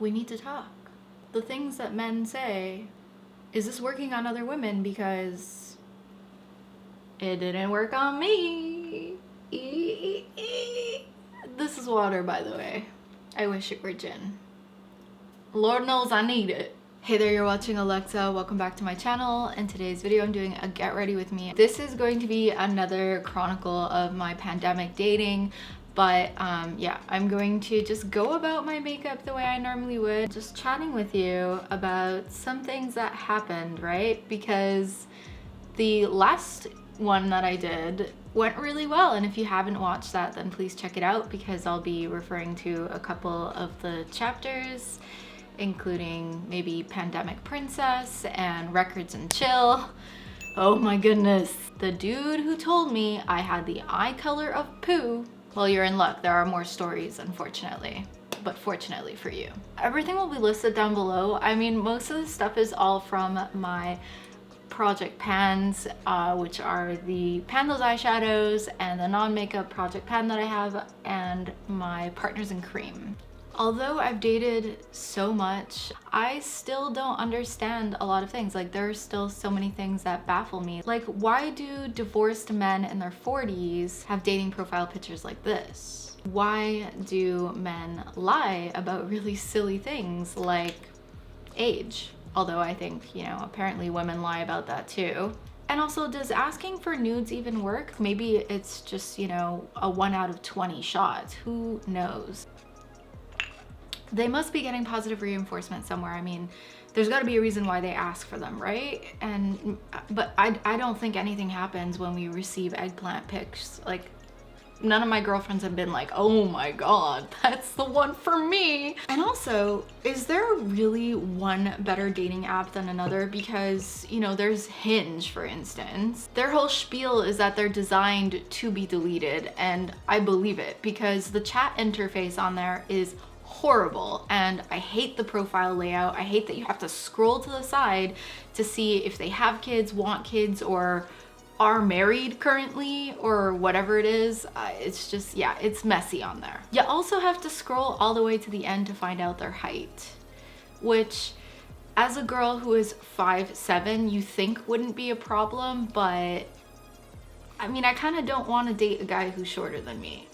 We need to talk. The things that men say, is this working on other women? Because it didn't work on me. This is water, by the way. I wish it were gin. Lord knows I need it. Hey there, you're watching Alexa. Welcome back to my channel. In today's video, I'm doing a get ready with me. This is going to be another chronicle of my pandemic dating. But yeah, I'm going to just go about my makeup the way I normally would, just chatting with you about some things that happened, right? Because the last one that I did went really well, and if you haven't watched that, then please check it out, because I'll be referring to a couple of the chapters, including maybe Pandemic Princess and Records and Chill. Oh my goodness. The dude who told me I had the eye color of poo, well, you're in luck. There are more stories, unfortunately, but fortunately for you. Everything will be listed down below. I mean, most of the stuff is all from my project pans, which are the Pan Those Eyeshadows and the non-makeup project pan that I have, and my Partners in Cream. Although I've dated so much, I still don't understand a lot of things. Like, there are still so many things that baffle me. Like, why do divorced men in their 40s have dating profile pictures like this? Why do men lie about really silly things like age? Although I think, you know, apparently women lie about that too. And also, does asking for nudes even work? Maybe it's just, you know, a 1 out of 20 shot. Who knows? They must be getting positive reinforcement somewhere. I mean, there's got to be a reason why they ask for them, right? But I don't think anything happens when we receive eggplant pics. Like, none of my girlfriends have been like, oh my god, that's the one for me. And also, is there really one better dating app than another? Because, you know, there's Hinge, for instance. Their whole spiel is that they're designed to be deleted, and I believe it, because the chat interface on there is horrible, and I hate the profile layout. I hate that you have to scroll to the side to see if they have kids, want kids, or are married currently, or whatever it is. It's just, yeah, it's messy on there. You also have to scroll all the way to the end to find out their height, which, as a girl who is 5'7", you think wouldn't be a problem, but I mean, I kind of don't want to date a guy who's shorter than me.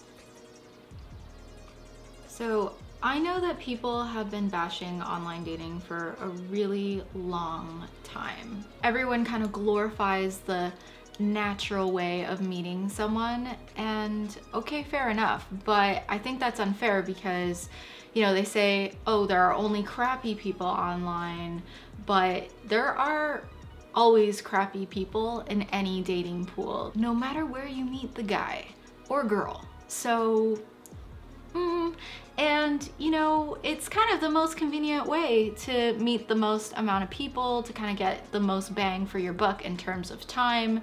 So I know that people have been bashing online dating for a really long time. Everyone kind of glorifies the natural way of meeting someone, and okay, fair enough, but I think that's unfair because, you know, they say, oh, there are only crappy people online, but there are always crappy people in any dating pool, no matter where you meet the guy or girl. So and, you know, it's kind of the most convenient way to meet the most amount of people, to kind of get the most bang for your buck in terms of time.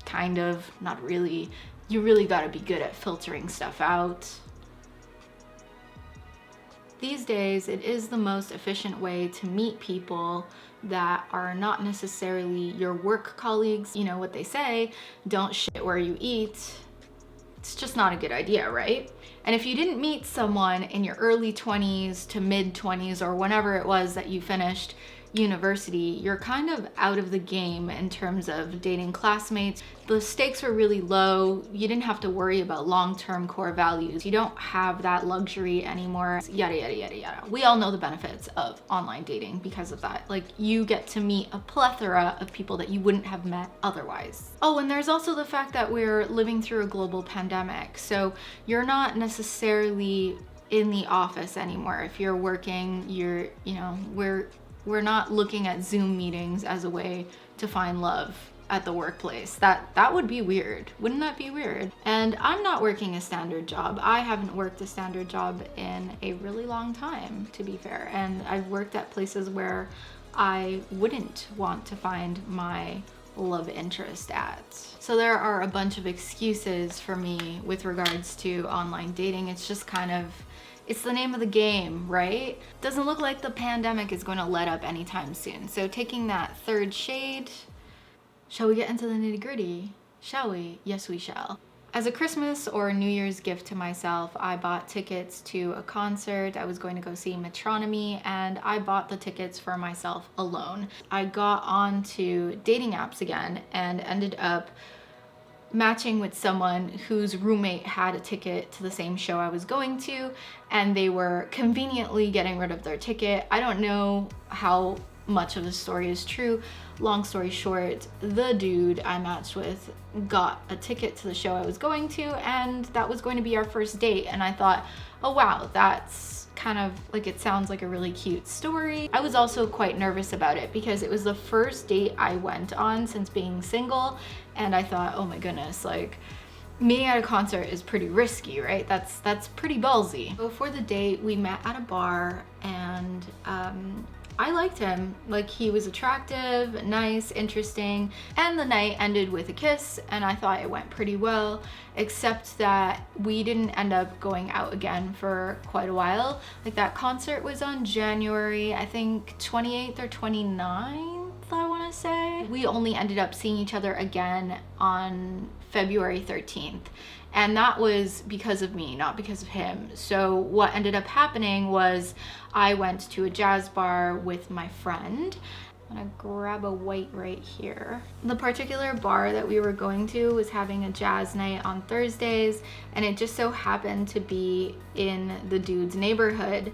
Kind of, not really. You really gotta be good at filtering stuff out. These days, it is the most efficient way to meet people that are not necessarily your work colleagues. You know what they say, don't shit where you eat. It's just not a good idea, right? And if you didn't meet someone in your early 20s to mid 20s, or whenever it was that you finished university, you're kind of out of the game in terms of dating classmates. The stakes were really low. You didn't have to worry about long-term core values. You don't have that luxury anymore. Yada, yada, yada, yada. We all know the benefits of online dating because of that. Like, you get to meet a plethora of people that you wouldn't have met otherwise. Oh, and there's also the fact that we're living through a global pandemic. So you're not necessarily in the office anymore. If you're working, you know, we're not looking at Zoom meetings as a way to find love at the workplace. That would be weird. Wouldn't that be weird? And I'm not working a standard job. I haven't worked a standard job in a really long time, to be fair. And I've worked at places where I wouldn't want to find my love interest at. So there are a bunch of excuses for me with regards to online dating. It's just kind of, it's the name of the game, right? Doesn't look like the pandemic is going to let up anytime soon. So taking that third shade, shall we get into the nitty-gritty? Shall we? Yes, we shall. As a Christmas or New Year's gift to myself, I bought tickets to a concert. I was going to go see Metronomy, and I bought the tickets for myself alone. I got onto dating apps again and ended up matching with someone whose roommate had a ticket to the same show I was going to, and they were conveniently getting rid of their ticket. I don't know how much of the story is true. Long story short, the dude I matched with got a ticket to the show I was going to, and that was going to be our first date. And I thought, oh wow, that's kind of like, it sounds like a really cute story. I was also quite nervous about it because it was the first date I went on since being single, and I thought, oh my goodness, like, meeting at a concert is pretty risky, right? That's pretty ballsy. So for the date, we met at a bar, and I liked him. Like, he was attractive, nice, interesting, and the night ended with a kiss, and I thought it went pretty well, except that we didn't end up going out again for quite a while. Like, that concert was on January, I think 28th or 29th, I want to say. We only ended up seeing each other again on February 13th. And that was because of me, not because of him. So what ended up happening was I went to a jazz bar with my friend. I'm gonna grab a white right here. The particular bar that we were going to was having a jazz night on Thursdays, and it just so happened to be in the dude's neighborhood.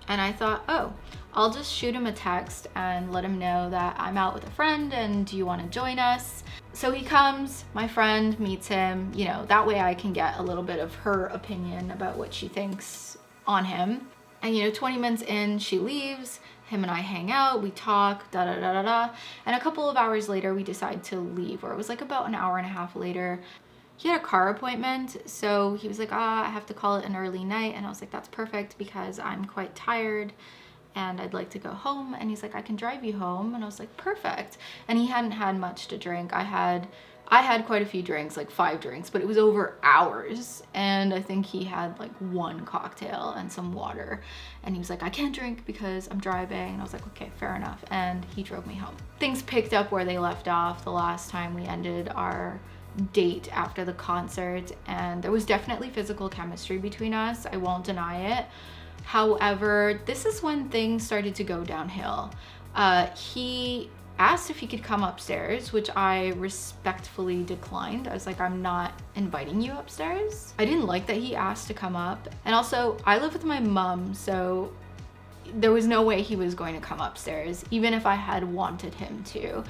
And I thought, oh, I'll just shoot him a text and let him know that I'm out with a friend and do you want to join us? So he comes, my friend meets him, you know, that way I can get a little bit of her opinion about what she thinks on him. And you know, 20 minutes in, she leaves, him and I hang out, we talk, da da da da da. And a couple of hours later, we decide to leave, or it was like about an hour and a half later. He had a car appointment, so he was like, I have to call it an early night. And I was like, that's perfect because I'm quite tired and I'd like to go home. And he's like, I can drive you home. And I was like, perfect. And he hadn't had much to drink. I had quite a few drinks, like 5 drinks, but it was over hours. And I think he had like 1 cocktail and some water. And he was like, I can't drink because I'm driving. And I was like, okay, fair enough. And he drove me home. Things picked up where they left off the last time we ended our date after the concert, and there was definitely physical chemistry between us. I won't deny it. However, this is when things started to go downhill. He asked if he could come upstairs, which I respectfully declined. I was like, I'm not inviting you upstairs. I didn't like that he asked to come up. And also, I live with my mom, so there was no way he was going to come upstairs, even if I had wanted him to.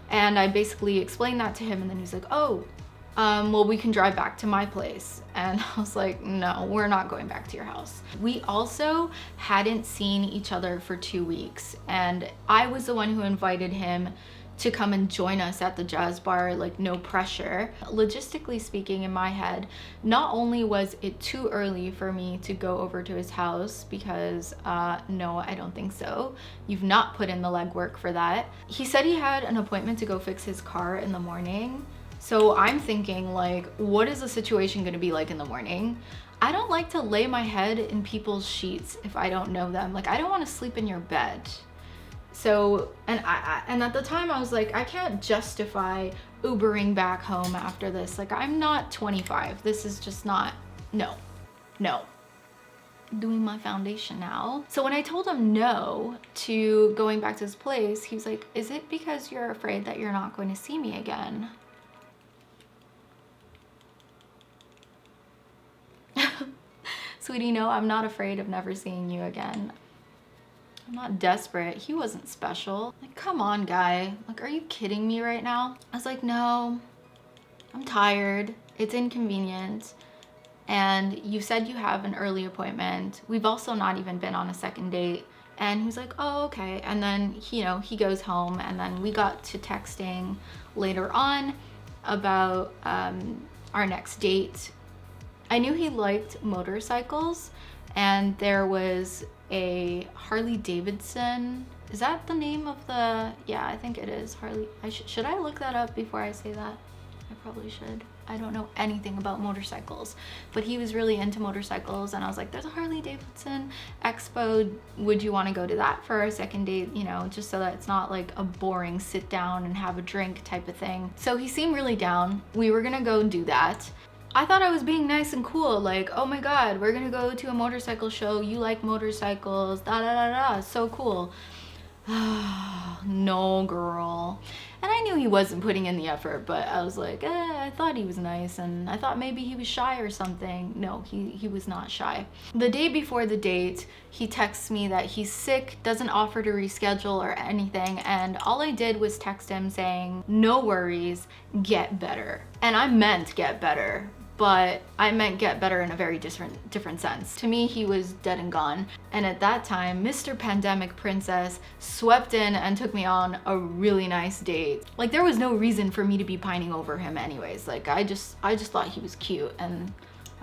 And I basically explained that to him, and then he's like, oh, well, we can drive back to my place. And I was like, no, we're not going back to your house. We also hadn't seen each other for 2 weeks, and I was the one who invited him to come and join us at the jazz bar, like no pressure. Logistically speaking, in my head, not only was it too early for me to go over to his house, because no, I don't think so. You've not put in the legwork for that. He said he had an appointment to go fix his car in the morning. So I'm thinking, like, what is the situation gonna be like in the morning? I don't like to lay my head in people's sheets if I don't know them. Like, I don't wanna sleep in your bed. So, and at the time I was like, I can't justify Ubering back home after this. Like, I'm not 25. This is just not, no. Doing my foundation now. So when I told him no to going back to his place, he was like, is it because you're afraid that you're not going to see me again? Sweetie, no, I'm not afraid of never seeing you again. I'm not desperate. He wasn't special. Like, come on, guy. Like, are you kidding me right now? I was like, no, I'm tired. It's inconvenient. And you said you have an early appointment. We've also not even been on a second date. And he was like, oh, okay. And then, you know, he goes home, and then we got to texting later on about our next date. I knew he liked motorcycles, and there was a Harley Davidson. Is that the name of the, yeah, I think it is Harley. Should I look that up before I say that? I probably should. I don't know anything about motorcycles, but he was really into motorcycles, and I was like, there's a Harley Davidson expo. Would you want to go to that for our second date? You know, just so that it's not like a boring sit down and have a drink type of thing. So he seemed really down. We were gonna go do that. I thought I was being nice and cool, like, oh my god, we're gonna go to a motorcycle show, you like motorcycles, da da da da, so cool. No, girl. And I knew he wasn't putting in the effort, but I was like, I thought he was nice, and I thought maybe he was shy or something. No, he was not shy. The day before the date, he texts me that he's sick, doesn't offer to reschedule or anything, and all I did was text him saying, no worries, get better. And I meant get better, but I meant get better in a very different sense. To me, he was dead and gone. And at that time, Mr. Pandemic Princess swept in and took me on a really nice date. Like, there was no reason for me to be pining over him anyways. Like, I just thought he was cute and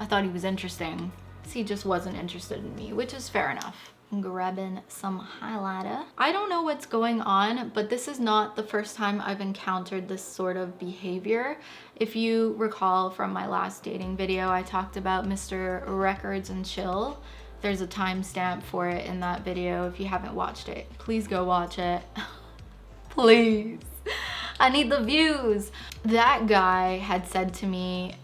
I thought he was interesting. He just wasn't interested in me, which is fair enough. I'm grabbing some highlighter. I don't know what's going on, but this is not the first time I've encountered this sort of behavior. If you recall from my last dating video, I talked about Mr. Records and Chill. There's a timestamp for it in that video. If you haven't watched it, please go watch it. Please. I need the views. That guy had said to me,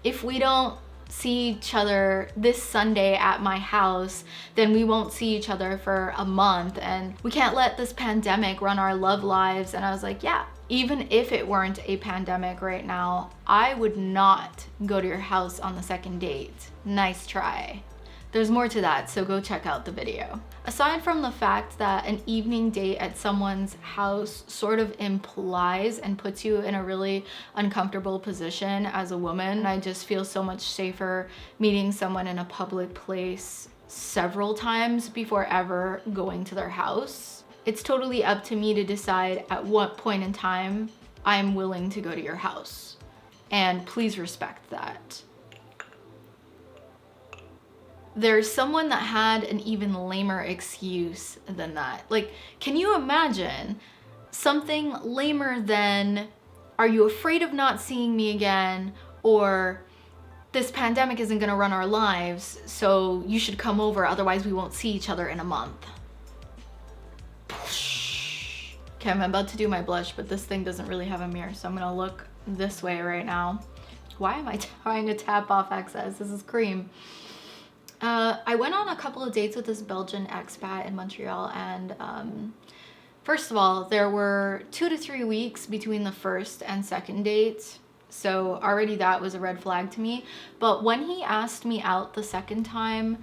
if we don't see each other this Sunday at my house, then we won't see each other for a month, and we can't let this pandemic run our love lives. And I was like, yeah, even if it weren't a pandemic right now, I would not go to your house on the second date. Nice try. There's more to that, so go check out the video. Aside from the fact that an evening date at someone's house sort of implies and puts you in a really uncomfortable position as a woman, I just feel so much safer meeting someone in a public place several times before ever going to their house. It's totally up to me to decide at what point in time I'm willing to go to your house. And please respect that. There's someone that had an even lamer excuse than that. Like, can you imagine something lamer than, are you afraid of not seeing me again? Or, this pandemic isn't gonna run our lives, so you should come over, otherwise we won't see each other in a month. Okay, I'm about to do my blush, but this thing doesn't really have a mirror, so I'm gonna look this way right now. Why am I trying to tap off excess? This is cream. I went on a couple of dates with this Belgian expat in Montreal, and first of all, there were 2 to 3 weeks between the first and second date, so already that was a red flag to me. But when he asked me out the second time,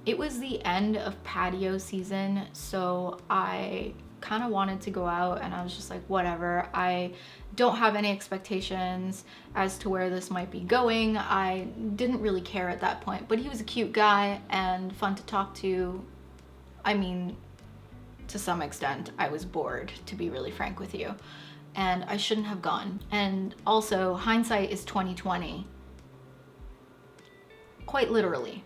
it was the end of patio season, so I kind of wanted to go out, and I was just like, whatever. I don't have any expectations as to where this might be going. I didn't really care at that point, but he was a cute guy and fun to talk to. I mean, to some extent, I was bored, to be really frank with you, and I shouldn't have gone. And also, hindsight is 20/20. Quite literally.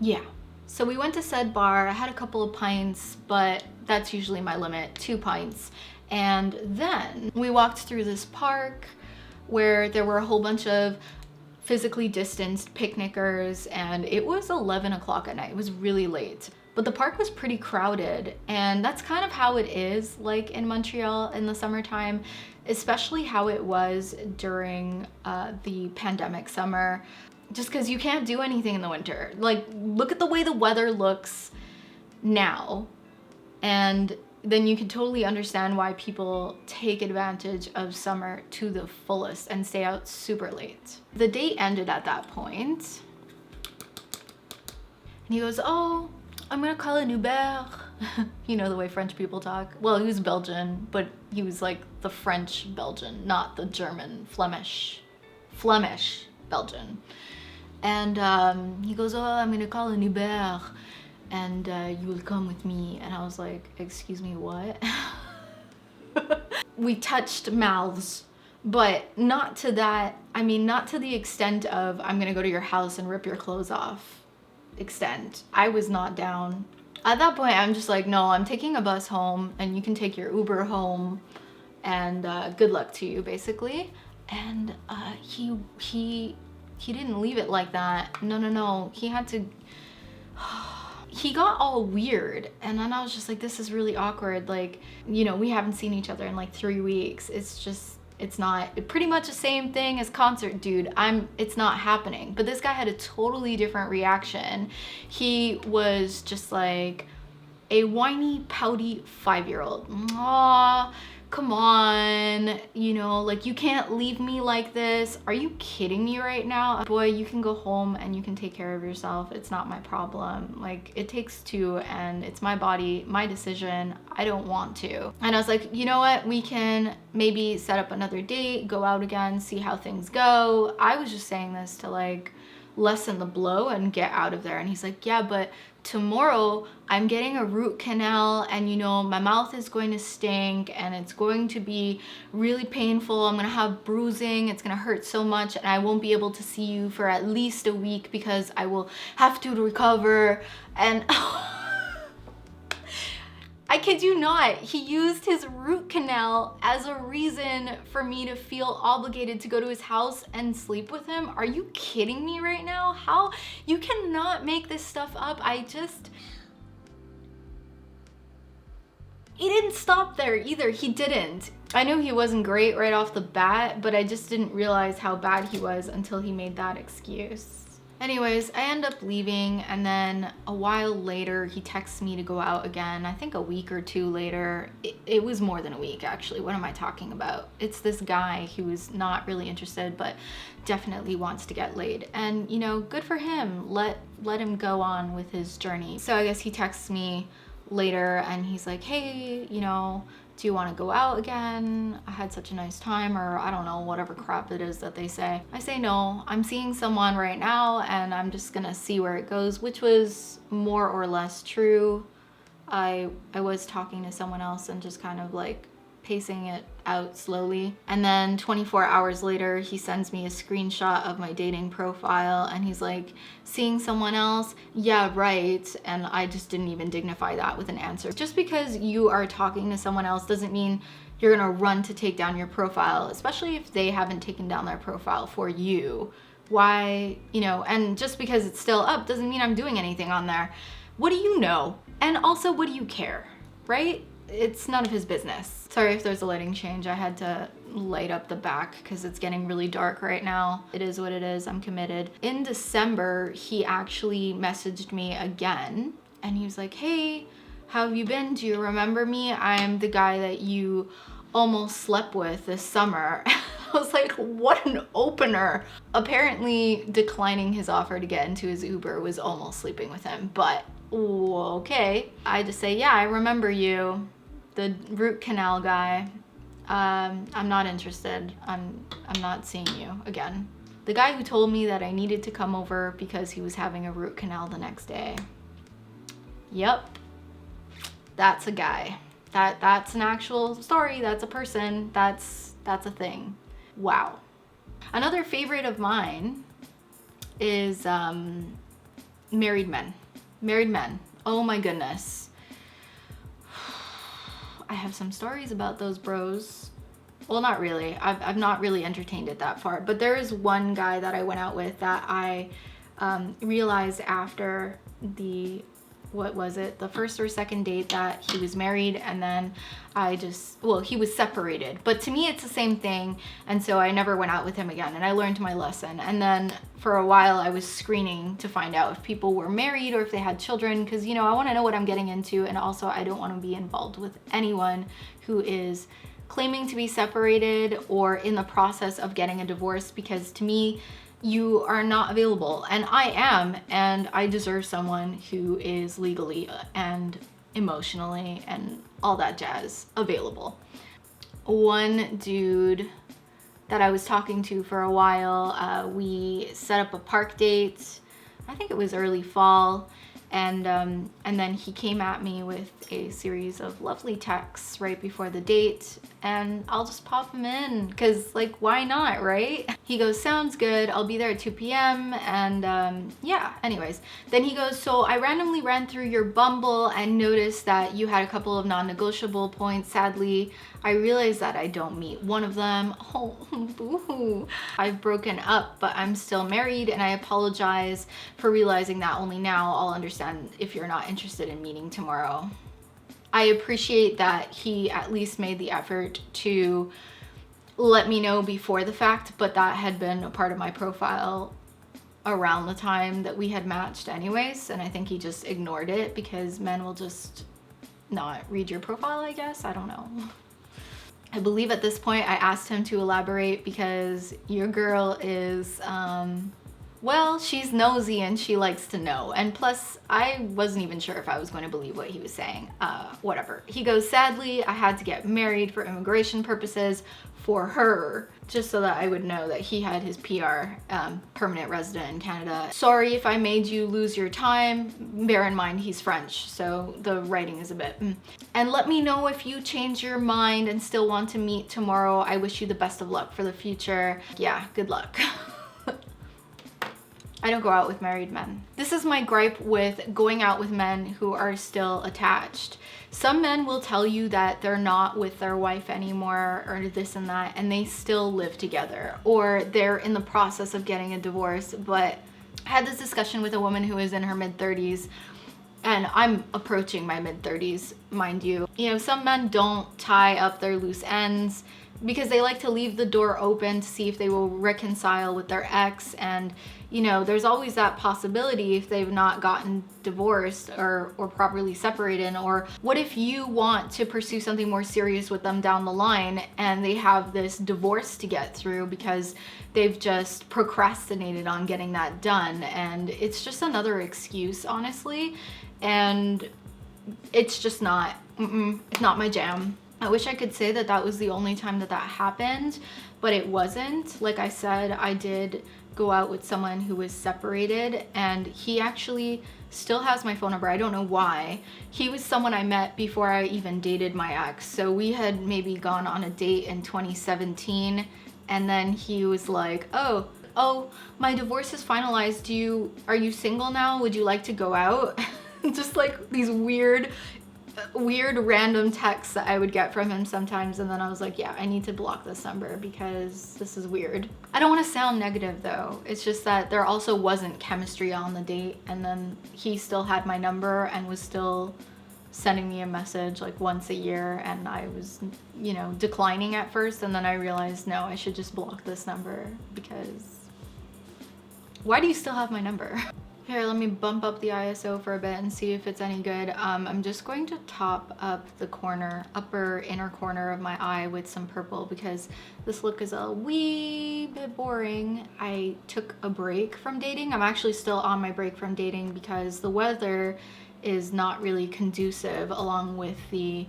Yeah. So we went to said bar. I had a couple of pints, but that's usually my limit, 2 pints. And then we walked through this park where there were a whole bunch of physically distanced picnickers, and it was 11 o'clock at night. It was really late, but the park was pretty crowded, and that's kind of how it is like in Montreal in the summertime, especially how it was during the pandemic summer, just because you can't do anything in the winter. Like, look at the way the weather looks now, and then you can totally understand why people take advantage of summer to the fullest and stay out super late. The date ended at that point, and he goes, oh, I'm gonna call an Uber. You know the way French people talk. Well, he was Belgian, but he was like the French Belgian, not the German Flemish Belgian. And he goes, oh, I'm gonna call an Uber, and you will come with me. And I was like, excuse me, what? We touched mouths, but not to that, I mean, not to the extent of, I'm gonna go to your house and rip your clothes off extent. I was not down. At that point, I'm just like, no, I'm taking a bus home, and you can take your Uber home, and good luck to you, basically. And he didn't leave it like that. No, he had to, he got all weird, and then I was just like, this is really awkward. Like, you know, we haven't seen each other in like 3 weeks. It's just, It's not pretty much the same thing as concert, dude. It's not happening. But this guy had a totally different reaction. He was just like a whiny, pouty 5-year-old. Aw, come on, you know, like, you can't leave me like this. Are you kidding me right now? Boy, you can go home and you can take care of yourself. It's not my problem. Like, it takes two, and it's my body, my decision. I don't want to. And I was like, you know what? We can maybe set up another date, go out again, see how things go. I was just saying this to like lessen the blow and get out of there. And he's like, yeah, but tomorrow I'm getting a root canal, and you know, my mouth is going to stink and it's going to be really painful. I'm gonna have bruising, it's gonna hurt so much, and I won't be able to see you for at least a week because I will have to recover. And I kid you not, he used his root canal as a reason for me to feel obligated to go to his house and sleep with him. Are you kidding me right now? How? You cannot make this stuff up. He didn't stop there either. He didn't. I knew he wasn't great right off the bat, but I just didn't realize how bad he was until he made that excuse. Anyways, I end up leaving, and then a while later he texts me to go out again. I think a week or two later. It was more than a week, actually. What am I talking about? It's this guy who was not really interested but definitely wants to get laid. And you know, good for him. Let him go on with his journey. So I guess he texts me later and he's like, hey, you know, do you want to go out again? I had such a nice time, or I don't know, whatever crap it is that they say. I say no, I'm seeing someone right now and I'm just gonna see where it goes, which was more or less true. I was talking to someone else and just kind of like pacing it out slowly. And then 24 hours later, he sends me a screenshot of my dating profile and he's like, seeing someone else? Yeah, right. And I just didn't even dignify that with an answer. Just because you are talking to someone else doesn't mean you're gonna run to take down your profile, especially if they haven't taken down their profile for you. Why, you know, and just because it's still up doesn't mean I'm doing anything on there. What do you know? And also, what do you care, right? It's none of his business. Sorry if there's a lighting change. I had to light up the back because it's getting really dark right now. It is what it is. I'm committed. In December, he actually messaged me again and he was like, hey, how have you been? Do you remember me? I'm the guy that you almost slept with this summer. I was like, what an opener. Apparently declining his offer to get into his Uber was almost sleeping with him, but okay. I just say, yeah, I remember you, the root canal guy. I'm not interested. I'm not seeing you again. The guy who told me that I needed to come over because he was having a root canal the next day. Yep, that's a guy. That's an actual story. That's a person. That's a thing. Wow. Another favorite of mine is married men. Married men. Oh my goodness. I have some stories about those bros. Well, not really. I've not really entertained it that far, but there is one guy that I went out with that I realized after the, what was it, the first or second date, that he was married, and then he was separated. But to me, it's the same thing, and so I never went out with him again, and I learned my lesson. And then for a while, I was screening to find out if people were married or if they had children, because, you know, I want to know what I'm getting into, and also I don't want to be involved with anyone who is claiming to be separated or in the process of getting a divorce, because to me, you are not available, and I am, and I deserve someone who is legally and emotionally and all that jazz available. One dude that I was talking to for a while, we set up a park date. I think it was early fall, and then he came at me with a series of lovely texts right before the date, and I'll just pop him in because, like, why not, right? He goes, sounds good, I'll be there at 2 p.m. and yeah, anyways. Then he goes, so I randomly ran through your Bumble and noticed that you had a couple of non-negotiable points. Sadly, I realized that I don't meet one of them. Oh, boo-hoo. I've broken up, but I'm still married, and I apologize for realizing that only now. I'll understand if you're not interested in meeting tomorrow. I appreciate that he at least made the effort to let me know before the fact, but that had been a part of my profile around the time that we had matched anyways, and I think he just ignored it because men will just not read your profile, I guess. I don't know. I believe at this point I asked him to elaborate because your girl is, well, she's nosy and she likes to know. And plus, I wasn't even sure if I was going to believe what he was saying. Whatever. He goes, sadly, I had to get married for immigration purposes for her, just so that I would know that he had his PR, permanent resident in Canada. Sorry if I made you lose your time. Bear in mind, he's French, so the writing is a bit. And let me know if you change your mind and still want to meet tomorrow. I wish you the best of luck for the future. Yeah, good luck. I don't go out with married men. This is my gripe with going out with men who are still attached. Some men will tell you that they're not with their wife anymore or this and that, and they still live together, or they're in the process of getting a divorce. But I had this discussion with a woman who is in her mid-30s, and I'm approaching my mid-30s, mind you. You know, some men don't tie up their loose ends because they like to leave the door open to see if they will reconcile with their ex. And you know, there's always that possibility if they've not gotten divorced or properly separated. Or what if you want to pursue something more serious with them down the line and they have this divorce to get through because they've just procrastinated on getting that done, and it's just another excuse, honestly. And it's just not, it's not my jam. I wish I could say that that was the only time that that happened, but it wasn't. Like I said, I did go out with someone who was separated, and he actually still has my phone number. I don't know why. He was someone I met before I even dated my ex. So we had maybe gone on a date in 2017, and then he was like, oh, my divorce is finalized. Are you single now? Would you like to go out? Just like these weird random texts that I would get from him sometimes, and then I was like, yeah, I need to block this number because this is weird. I don't want to sound negative though. It's just that there also wasn't chemistry on the date, and then he still had my number and was still sending me a message like once a year, and I was, you know, declining at first, and then I realized, no, I should just block this number because why do you still have my number? Here, let me bump up the ISO for a bit and see if it's any good. I'm just going to top up the upper inner corner of my eye with some purple because this look is a wee bit boring. I took a break from dating. I'm actually still on my break from dating because the weather is not really conducive, along with the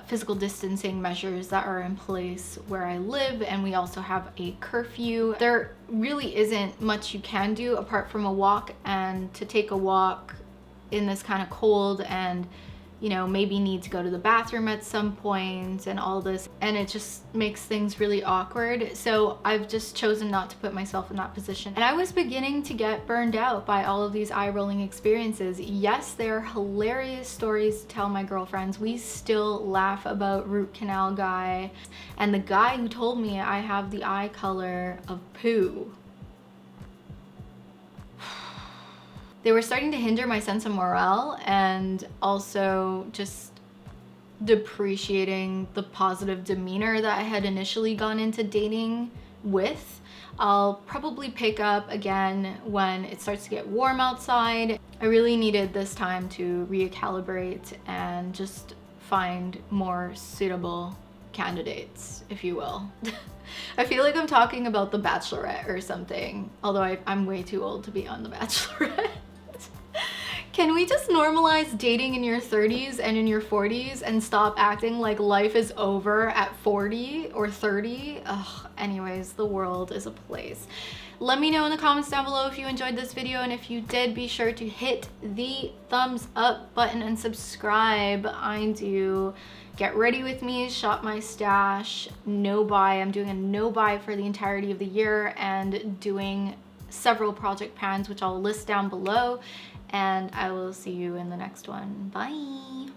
physical distancing measures that are in place where I live, and we also have a curfew. There really isn't much you can do apart from a walk, and to take a walk in this kind of cold and, you know, maybe need to go to the bathroom at some point and all this, and it just makes things really awkward. So I've just chosen not to put myself in that position. And I was beginning to get burned out by all of these eye-rolling experiences. Yes, they're hilarious stories to tell my girlfriends. We still laugh about root canal guy and the guy who told me I have the eye color of poo. They were starting to hinder my sense of morale and also just depreciating the positive demeanor that I had initially gone into dating with. I'll probably pick up again when it starts to get warm outside. I really needed this time to recalibrate and just find more suitable candidates, if you will. I feel like I'm talking about The Bachelorette or something, although I'm way too old to be on The Bachelorette. Can we just normalize dating in your 30s and in your 40s and stop acting like life is over at 40 or 30? Ugh, anyways, the world is a place. Let me know in the comments down below if you enjoyed this video, and if you did, be sure to hit the thumbs up button and subscribe. I do Get Ready With Me, Shop My Stash, No Buy. I'm doing a no buy for the entirety of the year and doing several project pans, which I'll list down below. And I will see you in the next one. Bye.